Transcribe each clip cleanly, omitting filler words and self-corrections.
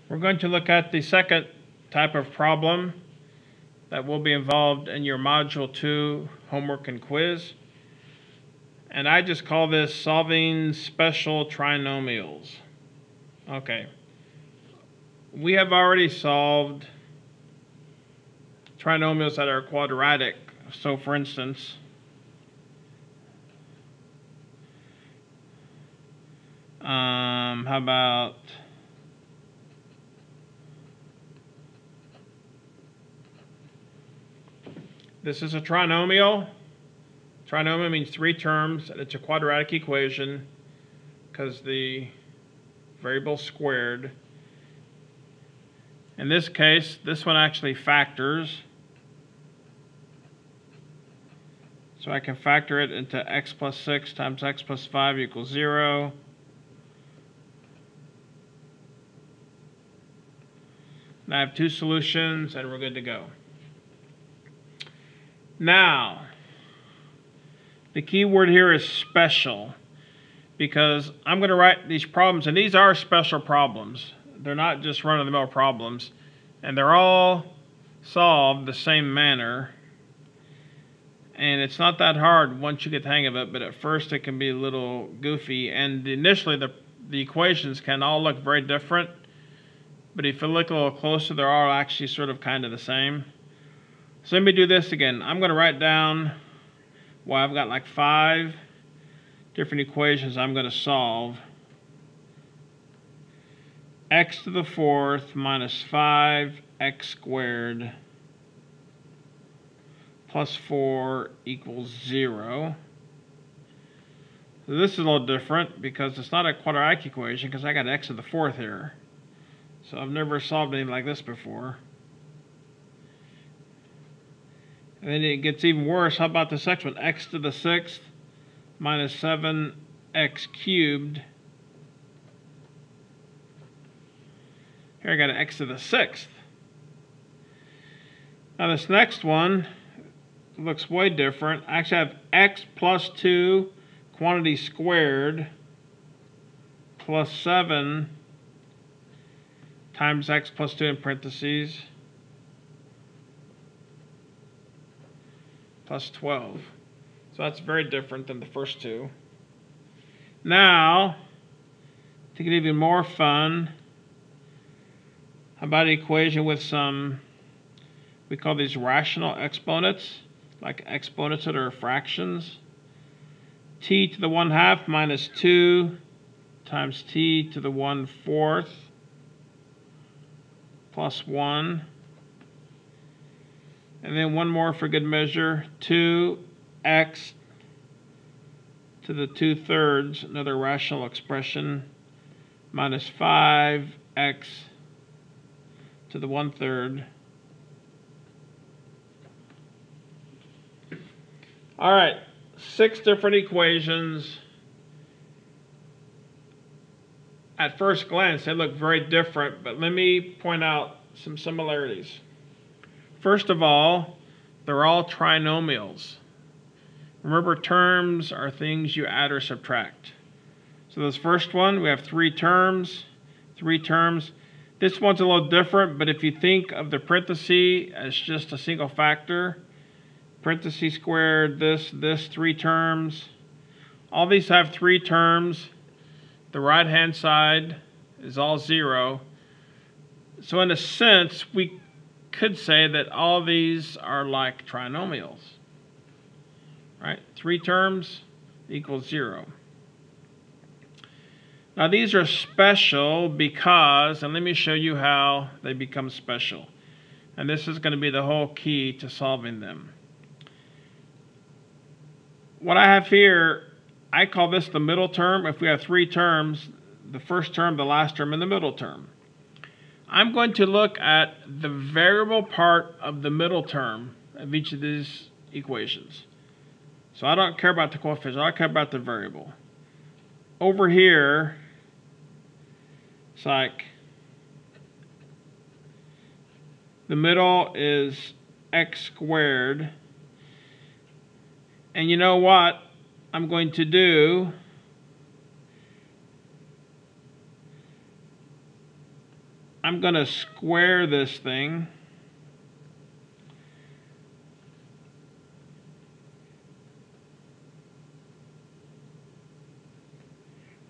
We're going to look at the second type of problem that will be involved in your Module 2 homework and quiz. And I just call this solving special trinomials. Okay. We have already solved trinomials that are quadratic. So for instance, how about this is a trinomial. Trinomial means three terms, and it's a quadratic equation because the variable squared. In this case, this one actually factors. So I can factor it into x plus 6 times x plus 5 equals 0. And I have two solutions, and we're good to go. Now, the key word here is special, because I'm going to write these problems, and these are special problems. They're not just run-of-the-mill problems, and they're all solved the same manner. And it's not that hard once you get the hang of it, but at first it can be a little goofy. And initially the equations can all look very different, but if you look a little closer, they're all actually sort of kind of the same. So let me do this again. I'm going to write down, well, I've got like 5 different equations I'm going to solve. X to the 4th minus 5x squared plus 4 equals 0. So this is a little different because it's not a quadratic equation because I got x to the 4th here. So I've never solved anything like this before. And then it gets even worse. How about this next one? X to the 6th minus 7x cubed. Here I got an x to the 6th. Now this next one looks way different. I actually have x plus 2 quantity squared plus 7 times x plus 2 in parentheses plus 12. So that's very different than the first two. Now, to get even more fun, how about an equation with some, we call these rational exponents, like exponents that are fractions. T to the 1/2 minus 2 times t to the 1/4 plus 1. And then one more for good measure, 2x to the 2/3, another rational expression, minus 5x to the 1/3. All right, 6 different equations. At first glance, they look very different, but let me point out some similarities. First of all, they're all trinomials. Remember, terms are things you add or subtract. So this first one, we have 3 terms. This one's a little different, but if you think of the parenthesis as just a single factor, parenthesis squared, this, 3 terms. All these have 3 terms. The right-hand side is all 0. So in a sense, we could say that all these are like trinomials. Right? 3 terms equals 0. Now these are special because, and let me show you how they become special. And this is going to be the whole key to solving them. What I have here, I call this the middle term. If we have 3 terms, the first term, the last term, and the middle term. I'm going to look at the variable part of the middle term of each of these equations. So I don't care about the coefficient, I care about the variable. Over here, it's like the middle is x squared. And you know what I'm going to do? I'm going to square this thing.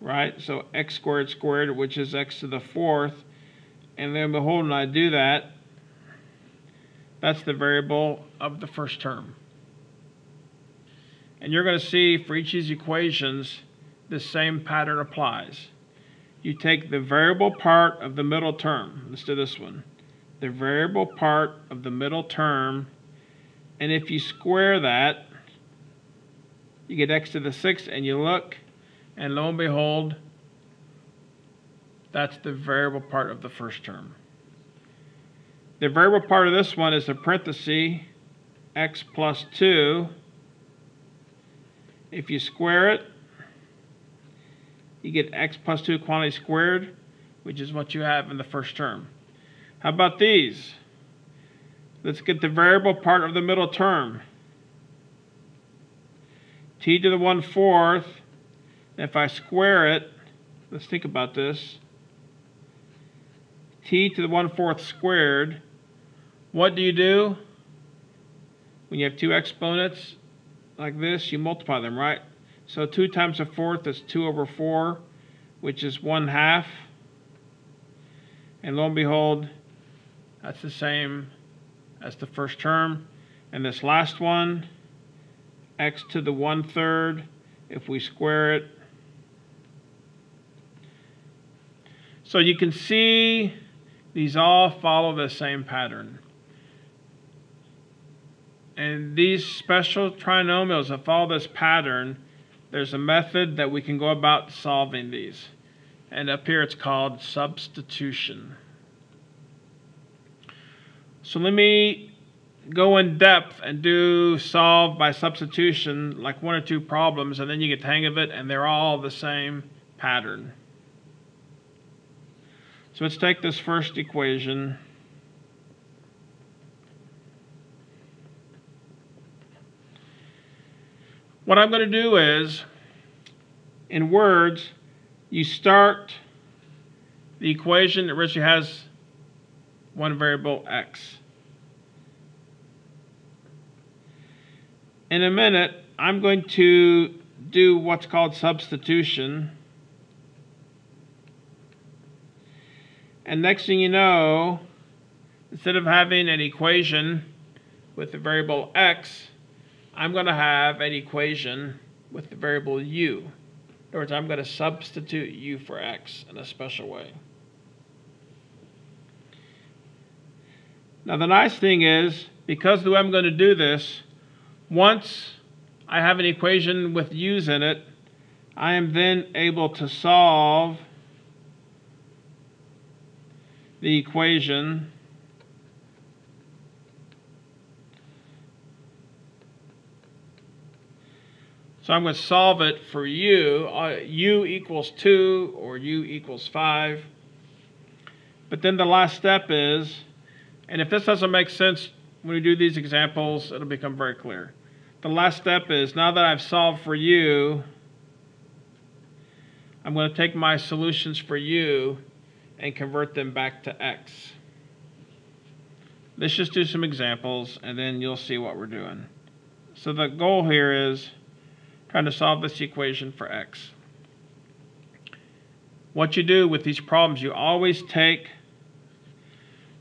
Right, so x squared squared, which is x to the fourth, and then behold, when I do that, that's the variable of the first term. And you're going to see for each of these equations, the same pattern applies. You take the variable part of the middle term. Let's do this one. The variable part of the middle term, and if you square that, you get x to the sixth, and you look, and lo and behold, that's the variable part of the first term. The variable part of this one is the parenthesis, x plus 2. If you square it, you get x plus 2 quantity squared, which is what you have in the first term. How about these? Let's get the variable part of the middle term. T to the 1/4. If I square it, let's think about this. T to the 1/4 squared. What do you do? When you have two exponents like this, you multiply them, right? So 2 times a fourth is 2 over 4, which is 1/2. And lo and behold, that's the same as the first term. And this last one, x to the 1/3, if we square it. So you can see these all follow the same pattern. And these special trinomials that follow this pattern, there's a method that we can go about solving these. And up here it's called substitution. So let me go in depth and solve by substitution like 1 or 2 problems, and then you get the hang of it, and they're all the same pattern. So let's take this first equation. What I'm going to do is, in words, you start the equation that originally has one variable x. In a minute, I'm going to do what's called substitution. And next thing you know, instead of having an equation with the variable x, I'm going to have an equation with the variable u. In other words, I'm going to substitute u for x in a special way. Now the nice thing is, because the way I'm going to do this, once I have an equation with u's in it, I am then able to solve the equation so I'm going to solve it for u. U equals 2 or u equals 5. But then the last step is, and if this doesn't make sense when we do these examples, it'll become very clear. The last step is, now that I've solved for u, I'm going to take my solutions for u and convert them back to x. Let's just do some examples, and then you'll see what we're doing. So the goal here is trying to solve this equation for x. What you do with these problems, you always take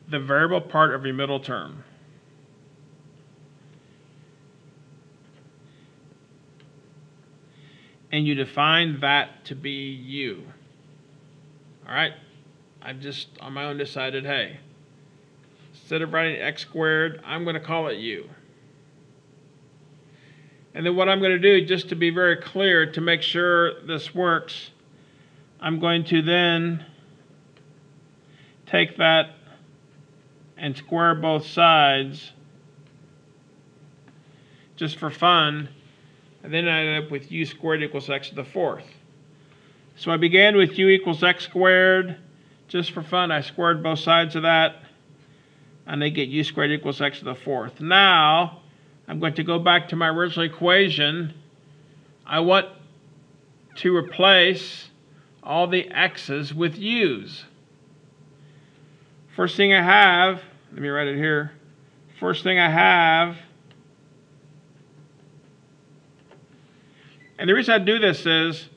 the variable part of your middle term. And you define that to be u. All right? I've just on my own decided, hey, instead of writing x squared, I'm going to call it u. And then what I'm going to do, just to be very clear, to make sure this works, I'm going to then take that and square both sides just for fun, and then I end up with u squared equals x to the 4th. So I began with u equals x squared. Just for fun, I squared both sides of that, and I get u squared equals x to the 4th. Now, I'm going to go back to my original equation. I want to replace all the x's with u's. First thing I have, let me write it here. First thing I have, and the reason I do this is,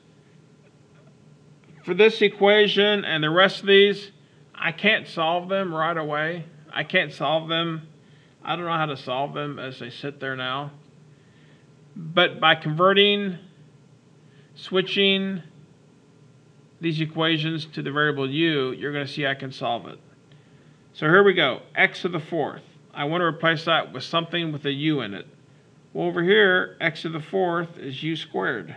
for this equation and the rest of these, I can't solve them right away. I can't solve them. I don't know how to solve them as they sit there now. But by converting, switching these equations to the variable u, you're going to see I can solve it. So here we go, x to the fourth. I want to replace that with something with a u in it. Well, over here, x to the fourth is u squared.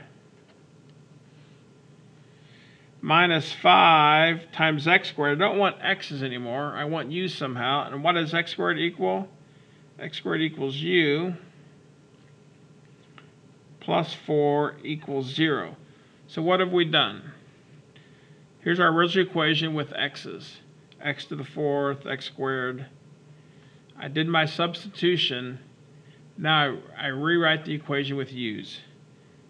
Minus 5 times x squared. I don't want x's anymore. I want u somehow. And what does x squared equal? X squared equals u plus 4 equals 0. So what have we done? Here's our original equation with x's. X to the fourth, x squared. I did my substitution. Now I rewrite the equation with u's.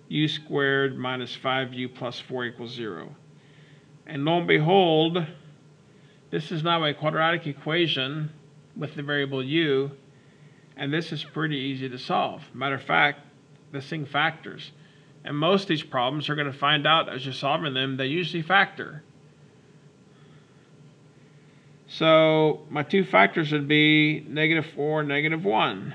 U squared minus 5u plus 4 equals 0. And lo and behold, this is now a quadratic equation with the variable u, and this is pretty easy to solve. Matter of fact, this thing factors. And most of these problems are going to find out as you're solving them, they usually factor. So my two factors would be -4, -1.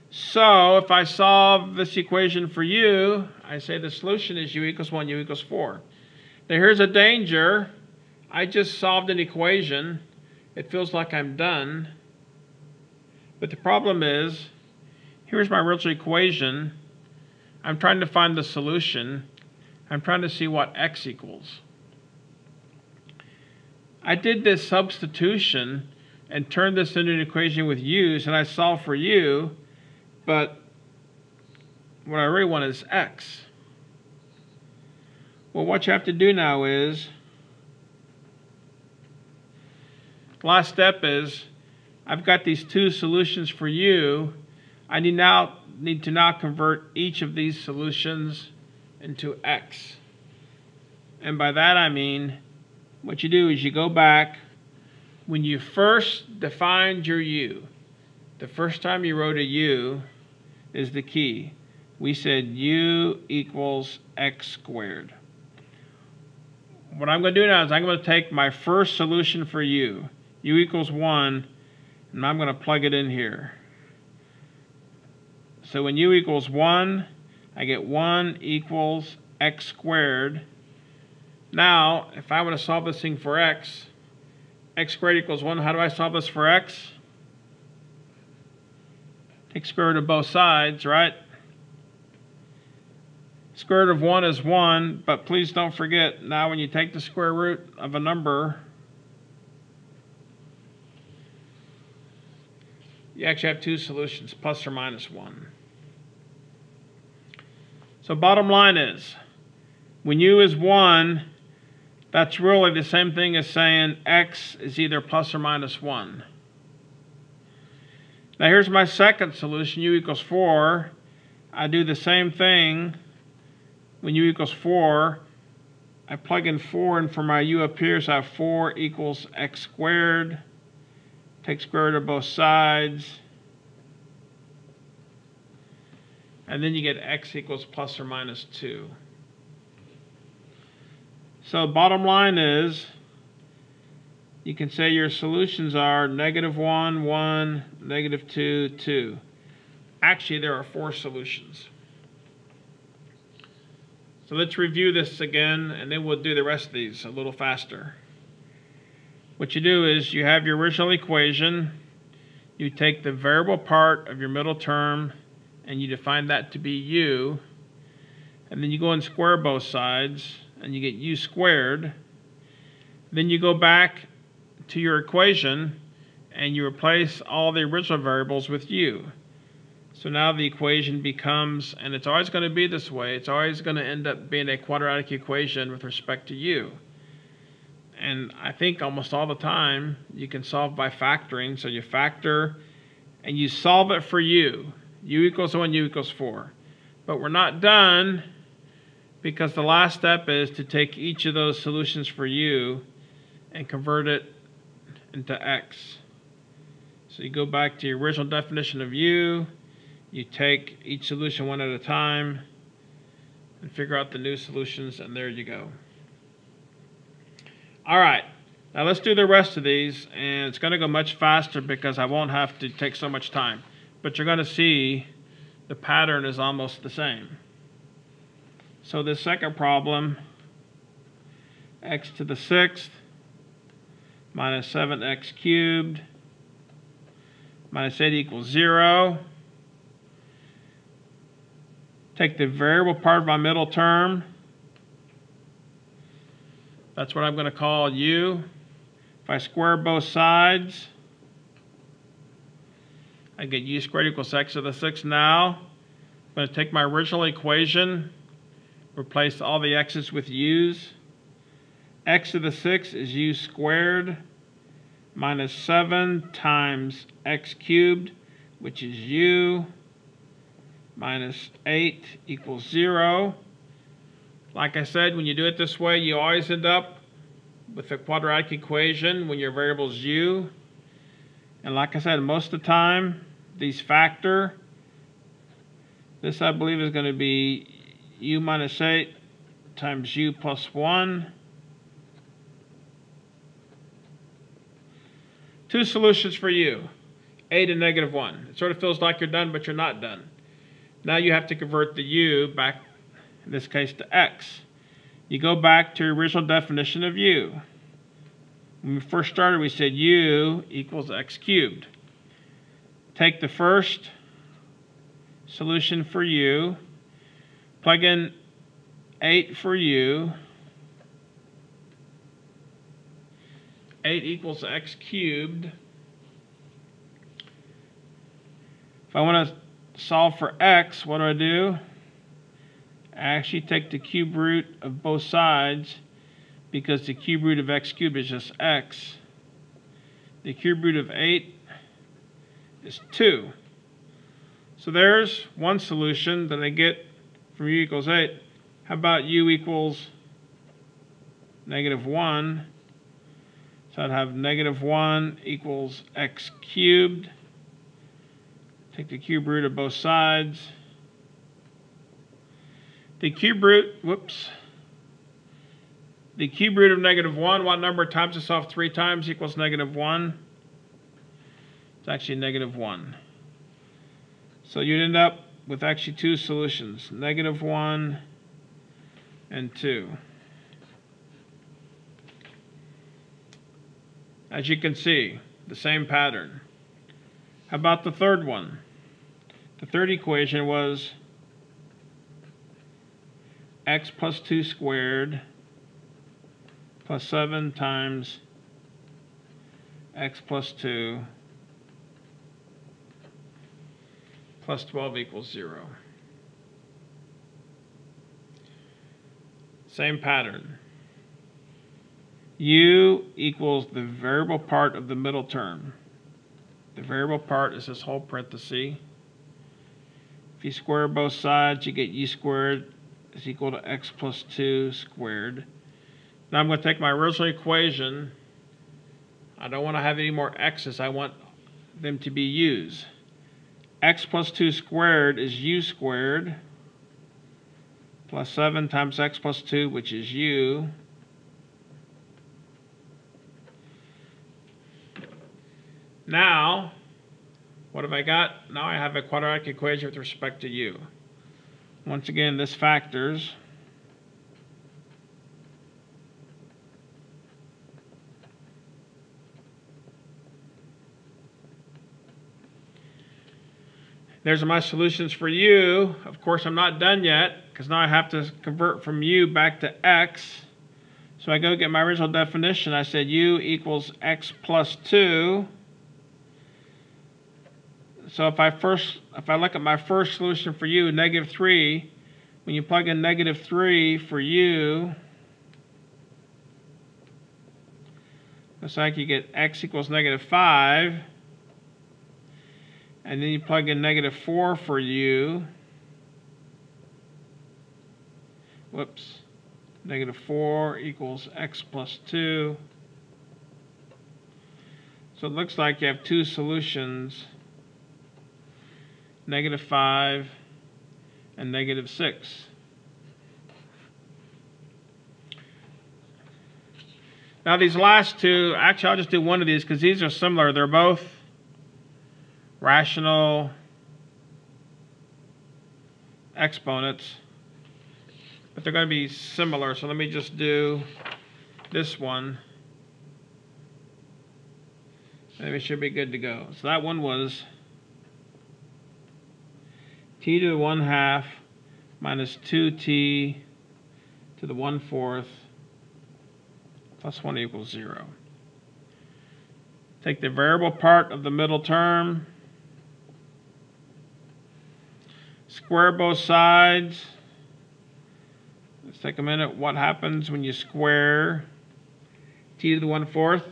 So if I solve this equation for u, I say the solution is u equals 1, u equals 4. Now here's a danger. I just solved an equation. It feels like I'm done. But the problem is, here's my original equation. I'm trying to find the solution. I'm trying to see what x equals. I did this substitution and turned this into an equation with u's, and I solved for u. But what I really want is x. Well, what you have to do now is, the last step is, I've got these two solutions for u. I need to now convert each of these solutions into x. And by that I mean, what you do is you go back, when you first defined your u, the first time you wrote a u is the key. We said u equals x squared. What I'm going to do now is I'm going to take my first solution for u equals 1, and I'm going to plug it in here. So when u equals 1, I get 1 equals x squared. Now, if I want to solve this thing for x squared equals 1, how do I solve this for x? Take square root of both sides, right? Square root of 1 is 1, but please don't forget, now when you take the square root of a number, you actually have two solutions, plus or minus 1. So bottom line is, when u is 1, that's really the same thing as saying x is either plus or minus 1. Now here's my second solution, u equals 4. I do the same thing. When u equals 4, I plug in 4 in for my u up here, so I have 4 equals x squared. Take square root of both sides. And then you get x equals plus or minus 2. So bottom line is, you can say your solutions are -1, 1, -2, 2. Actually, there are 4 solutions. So let's review this again, and then we'll do the rest of these a little faster. What you do is you have your original equation. You take the variable part of your middle term, and you define that to be u. And then you go and square both sides, and you get u squared. Then you go back to your equation and you replace all the original variables with u. So now the equation becomes, and it's always going to be this way, it's always going to end up being a quadratic equation with respect to u. And I think almost all the time you can solve by factoring. So you factor and you solve it for u. U equals 1, u equals 4. But we're not done, because the last step is to take each of those solutions for u and convert it into x. So you go back to your original definition of u, you take each solution one at a time, and figure out the new solutions, and there you go. All right, now let's do the rest of these, and it's going to go much faster because I won't have to take so much time. But you're going to see the pattern is almost the same. So this second problem, x to the 6th minus 7x cubed minus 8 equals 0. Take the variable part of my middle term. That's what I'm going to call u. If I square both sides, I get u squared equals x to the 6th now. I'm going to take my original equation, replace all the x's with u's. X to the 6th is u squared minus 7 times x cubed, which is u, minus 8 equals 0. Like I said, when you do it this way, you always end up with a quadratic equation when your variable is u. And like I said, most of the time, these factor. This, I believe, is going to be u minus 8 times u plus 1. Two solutions for u, 8 and negative 1. It sort of feels like you're done, but you're not done. Now you have to convert the u back, in this case, to x. You go back to your original definition of u. When we first started, we said u equals x cubed. Take the first solution for u, plug in 8 for u. 8 equals x cubed. If I want to solve for x, what do? I actually take the cube root of both sides, because the cube root of x cubed is just x. The cube root of 8 is 2. So there's one solution that I get from u equals 8. How about u equals negative 1? So I'd have negative 1 equals x cubed. Take the cube root of both sides. The cube root, the cube root of negative 1, what number times itself 3 times equals negative 1? It's actually negative 1. So you'd end up with actually two solutions, negative 1 and 2. As you can see, the same pattern. How about the third one? The third equation was x plus 2 squared plus 7 times x plus 2 plus 12 equals 0. Same pattern. U equals the variable part of the middle term. The variable part is this whole parenthesis. If you square both sides, you get u squared is equal to x plus 2 squared. Now I'm going to take my original equation. I don't want to have any more x's. I want them to be u's. X plus 2 squared is u squared plus 7 times x plus 2, which is u. Now, what have I got? Now I have a quadratic equation with respect to u. Once again, this factors. There's my solutions for u. Of course, I'm not done yet, because now I have to convert from u back to x. So I go get my original definition. I said u equals x plus 2. So if I look at my first solution for u, negative 3, when you plug in negative 3 for u, looks like you get x equals negative 5. And then you plug in negative 4 for u. whoops, negative 4 equals x plus 2. So it looks like you have two solutions, negative 5 and negative 6. Now these last two, actually I'll just do one of these because these are similar. They're both rational exponents, but they're going to be similar. So let me just do this one. And we should be good to go. So that one was t to the 1/2 minus 2t to the 1/4 plus 1 equals 0. Take the variable part of the middle term, square both sides. Let's take a minute. What happens when you square t to the 1/4?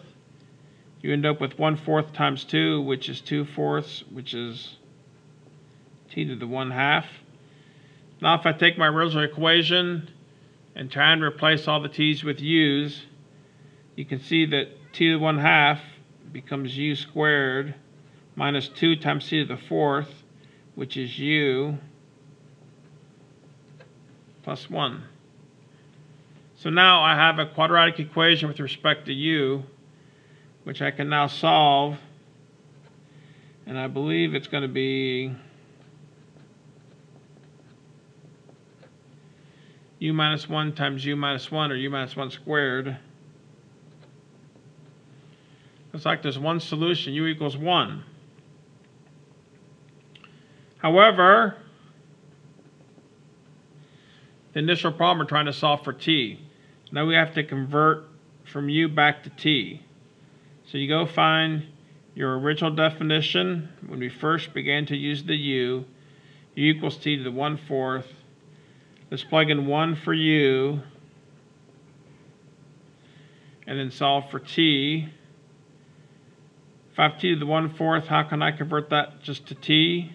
You end up with 1/4 times 2, which is 2/4, which is t to the 1/2. Now if I take my original equation and try and replace all the t's with u's, you can see that t to the 1/2 becomes u squared minus 2 times t to the 4th, which is u plus 1. So now I have a quadratic equation with respect to u, which I can now solve, and I believe it's going to be u minus 1 times u minus 1, or u minus 1 squared. Looks like there's one solution, u equals 1. However, the initial problem we're trying to solve for t. Now we have to convert from u back to t. So you go find your original definition when we first began to use the u equals t to the 1/4. Let's plug in 1 for u, and then solve for t. If I have t to the 1/4, how can I convert that just to t?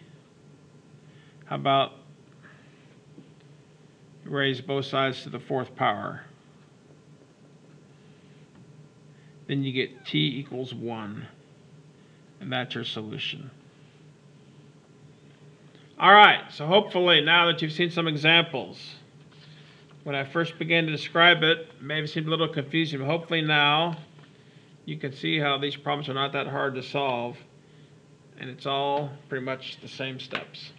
How about raise both sides to the 4th power? Then you get t equals 1, and that's your solution. All right, so hopefully now that you've seen some examples, when I first began to describe it may have seemed a little confusing, but hopefully now you can see how these problems are not that hard to solve, and it's all pretty much the same steps.